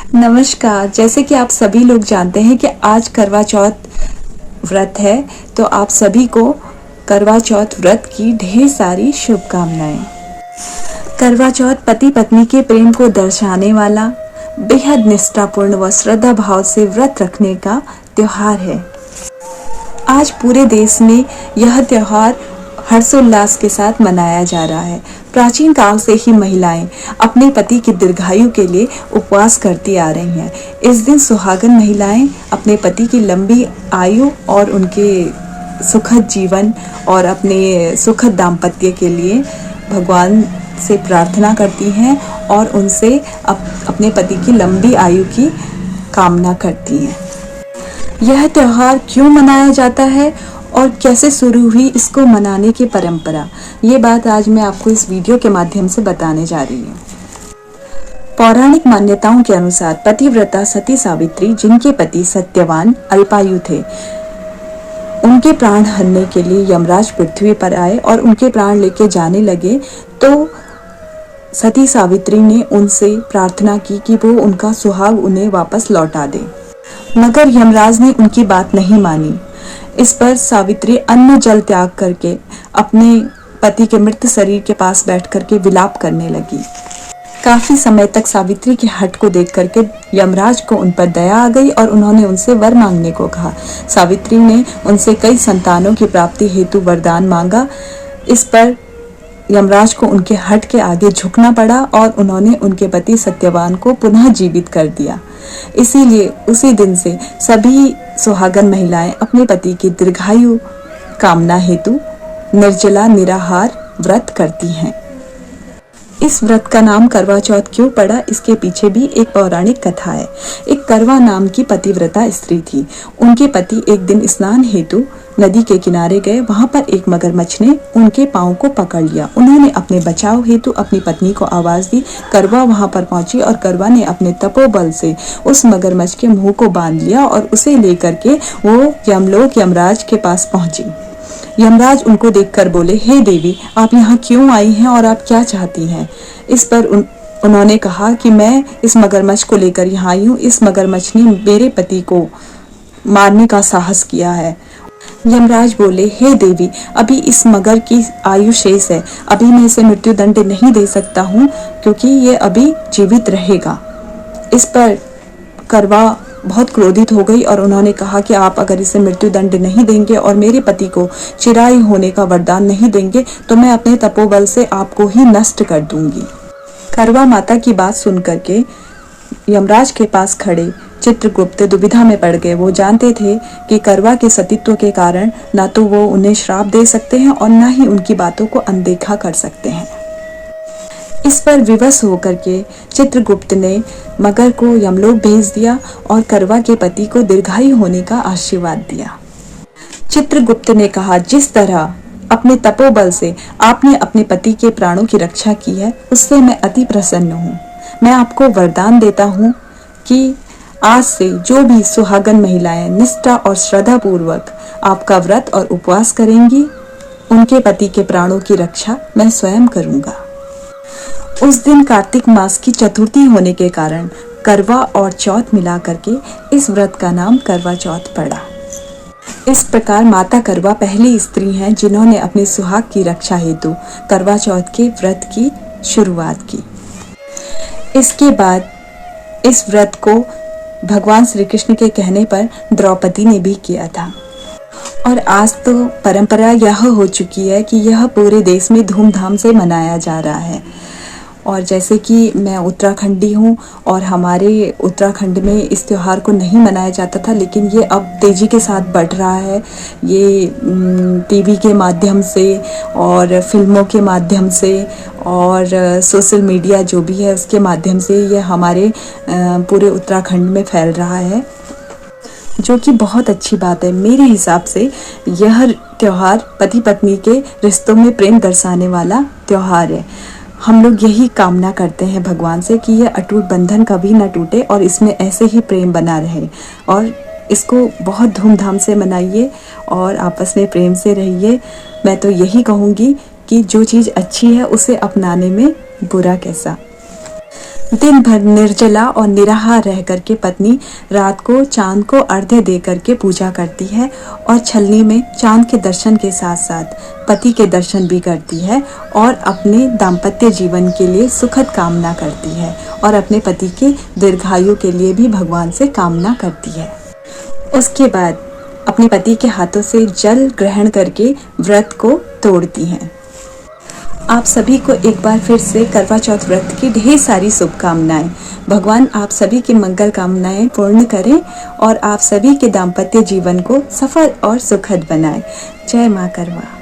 नमस्कार। जैसे कि आप सभी लोग जानते हैं कि आज करवा चौथ व्रत है, तो आप सभी को करवा चौथ व्रत की ढेर सारी शुभकामनाएं। करवा चौथ पति पत्नी के प्रेम को दर्शाने वाला बेहद निष्ठापूर्ण व श्रद्धा भाव से व्रत रखने का त्योहार है। आज पूरे देश में यह त्योहार हर्षोल्लास के साथ मनाया जा रहा है। प्राचीन काल से ही महिलाएं अपने पति की दीर्घायु के लिए उपवास करती आ रही हैं। इस दिन सुहागन महिलाएं अपने पति की लंबी आयु और उनके सुखद जीवन और अपने सुखद दाम्पत्य के लिए भगवान से प्रार्थना करती हैं और उनसे अपने पति की लंबी आयु की कामना करती हैं। यह त्योहार क्यों मनाया जाता है और कैसे शुरू हुई इसको मनाने की परंपरा, ये बात आज मैं आपको इस वीडियो के माध्यम से बताने जा रही हूँ। पौराणिक मान्यताओं के अनुसार पतिव्रता सती सावित्री, जिनके पति सत्यवान अल्पायु थे, उनके प्राण हरने के लिए यमराज पृथ्वी पर आए और उनके प्राण लेके जाने लगे तो सती सावित्री ने उनसे प्रार्थना की कि वो उनका सुहाग उन्हें वापस लौटा दे, मगर यमराज ने उनकी बात नहीं मानी। इस पर सावित्री अन्न जल त्याग करके अपने पति के मृत शरीर के पास बैठ करके विलाप करने लगी। काफी समय तक सावित्री के हठ को देख करके यमराज को उन पर दया आ गई और उन्होंने उनसे वर मांगने को कहा। सावित्री ने उनसे कई संतानों की प्राप्ति हेतु वरदान मांगा। इस पर यमराज को उनके हठ के आगे झुकना पड़ा और उन्होंने उनके पति सत्यवान को पुनः जीवित कर दिया। इसीलिए उसी दिन से सभी सुहागन महिलाएं अपने पति की दीर्घायु कामना हेतु निर्जला निराहार व्रत करती हैं। इस व्रत का नाम करवा चौथ क्यों पड़ा, इसके पीछे भी एक पौराणिक कथा है। एक करवा नाम की पतिव्रता स्त्री थी। उनके पति एक दिन स्नान हेतु नदी के किनारे गए। वहां पर एक मगरमच्छ ने उनके पांव को पकड़ लिया। उन्होंने अपने बचाव हेतु अपनी पत्नी को आवाज दी। करवा वहां पर पहुंची और करवा ने अपने तपोबल से उस मगरमच्छ के मुंह को बांध लिया और उसे लेकर के वो यमलोक यमराज के पास पहुंची। यमराज उनको देखकर बोले, हे देवी, आप यहाँ क्यों आई हैं और आप क्या चाहती हैं? इस पर उन्होंने कहा कि मैं इस मगरमच्छ को लेकर यहाँ आई हूँ। इस मगरमच्छ ने मेरे पति को मारने का साहस किया है। यमराज बोले, हे देवी, अभी इस मगर की आयु शेष है, अभी मैं इसे मृत्यु दंड नहीं दे सकता हूँ क्योंकि ये अभी जीवित रहेगा। इस पर करवा बहुत क्रोधित हो गई और उन्होंने कहा कि आप अगर इसे मृत्यु दंड नहीं देंगे और मेरे पति को चिरायु होने का वरदान नहीं देंगे तो मैं अपने तपोबल से आपको ही नष्ट कर दूंगी। करवा माता की बात सुन करके यमराज के पास खड़े चित्रगुप्त दुविधा में पड़ गए। वो जानते थे कि करवा के सतीत्व के कारण ना तो वो उन्हें श्राप दे सकते हैं और ना ही उनकी बातों को अनदेखा कर सकते हैं। इस पर विवश होकर के चित्रगुप्त ने मगर को यमलोक भेज दिया और करवा के पति को दीर्घायु होने का आशीर्वाद दिया। चित्रगुप्त ने कहा, जिस तरह अपने तपोबल से आपने अपने पति के प्राणों की रक्षा की है, उससे मैं अति प्रसन्न हूँ। मैं आपको वरदान देता हूँ कि आज से जो भी सुहागन महिलाएं निष्ठा और श्रद्धा पूर्वक आपका व्रत और उपवास करेंगी, उनके पति के प्राणों की रक्षा मैं स्वयं करूंगा। उस दिन कार्तिक मास की चतुर्थी होने के कारण करवा और चौथ मिला करके इस व्रत का नाम करवा चौथ पड़ा। इस प्रकार माता करवा पहली स्त्री हैं जिन्होंने अपने सुहाग की रक्षा हेतु करवा चौथ के व्रत की शुरुआत की। इसके बाद इस व्रत को भगवान श्री कृष्ण के कहने पर द्रौपदी ने भी किया था और आज तो परंपरा यह हो चुकी है कि यह पूरे देश में धूमधाम से मनाया जा रहा है। और जैसे कि मैं उत्तराखंडी हूँ और हमारे उत्तराखंड में इस त्योहार को नहीं मनाया जाता था, लेकिन ये अब तेज़ी के साथ बढ़ रहा है। ये टीवी के माध्यम से और फिल्मों के माध्यम से और सोशल मीडिया जो भी है उसके माध्यम से ये हमारे पूरे उत्तराखंड में फैल रहा है, जो कि बहुत अच्छी बात है। मेरे हिसाब से यह त्योहार पति पत्नी के रिश्तों में प्रेम दर्शाने वाला त्योहार है। हम लोग यही कामना करते हैं भगवान से कि यह अटूट बंधन कभी न टूटे और इसमें ऐसे ही प्रेम बना रहे और इसको बहुत धूमधाम से मनाइए और आपस में प्रेम से रहिए। मैं तो यही कहूँगी कि जो चीज़ अच्छी है उसे अपनाने में बुरा कैसा। दिन भर निर्जला और निराहार रह करके पत्नी रात को चांद को अर्घ्य दे करके पूजा करती है और छलनी में चांद के दर्शन के साथ साथ पति के दर्शन भी करती है और अपने दाम्पत्य जीवन के लिए सुखद कामना करती है और अपने पति के दीर्घायु के लिए भी भगवान से कामना करती है। उसके बाद अपने पति के हाथों से जल ग्रहण करके व्रत को तोड़ती हैं। आप सभी को एक बार फिर से करवा चौथ व्रत की ढेर सारी शुभकामनाएं। भगवान आप सभी की मंगल कामनाएं पूर्ण करें और आप सभी के दाम्पत्य जीवन को सफल और सुखद बनाए। जय मां करवा।